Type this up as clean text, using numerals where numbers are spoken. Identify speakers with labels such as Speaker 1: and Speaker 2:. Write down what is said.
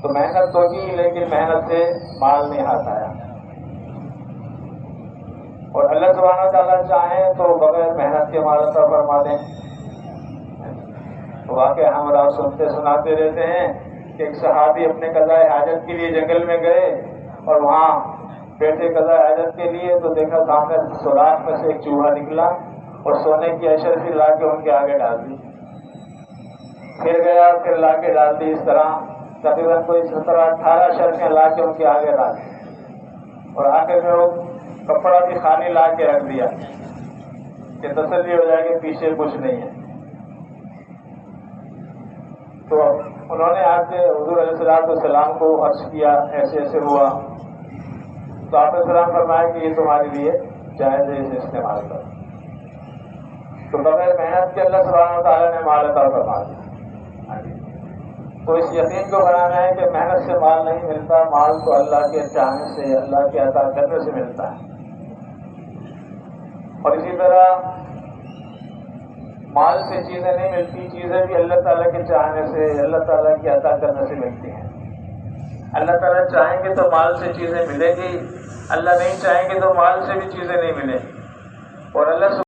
Speaker 1: تو محنت تو کی لیکن محنت سے مال نہیں ہاتھ آیا. اور اللہ سبحانہ تعالیٰ چاہیں تو بغیر محنت کے مال عطا فرما دیں. واقعہ ہم آپ سنتے سناتے رہتے ہیں کہ ایک صحابی اپنے قضاء حاجت کے لیے جنگل میں گئے اور وہاں بیٹھے قضاء حاجت کے لیے تو دیکھا سامنے سوراخ میں سے ایک چوہا نکلا اور سونے کی اشرفی لا کے ان کے آگے ڈال دی. پھر گیا پھر لا کے ڈال دی. اس طرح تقریباً کوئی 17-18 اشرفیاں لا کے ان کے آگے ڈال دی اور آخر میں وہ کپڑا بھی خالی لا کے رکھ دیا کہ تسلی ہو جائے کہ پیچھے کچھ نہیں ہے. تو انہوں نے آ کے حضور علیہ السلام کو عرض کیا ایسے ایسے ہوا. تو آپ نے سلام فرمایا کہ یہ تمہارے لیے جائز ہے، اسے استعمال کرو. تو بغیر محنت کے اللہ سبحانہ تعالیٰ نے مال عطا فرما دیا. تو اس یقین کو بنانا ہے کہ محنت سے مال نہیں ملتا، مال تو اللہ کے چاہنے سے، اللہ کے عطا کرنے سے ملتا ہے. اور اسی طرح مال سے چیزیں نہیں ملتی، چیزیں بھی اللہ تعالیٰ کے چاہنے سے، اللہ تعالیٰ کے عطا کرنے سے ملتی ہیں. اللہ تعالیٰ چاہیں گے تو مال سے چیزیں ملیں گی، اللہ نہیں چاہیں گے تو مال سے بھی چیزیں نہیں ملیں. اور اللہ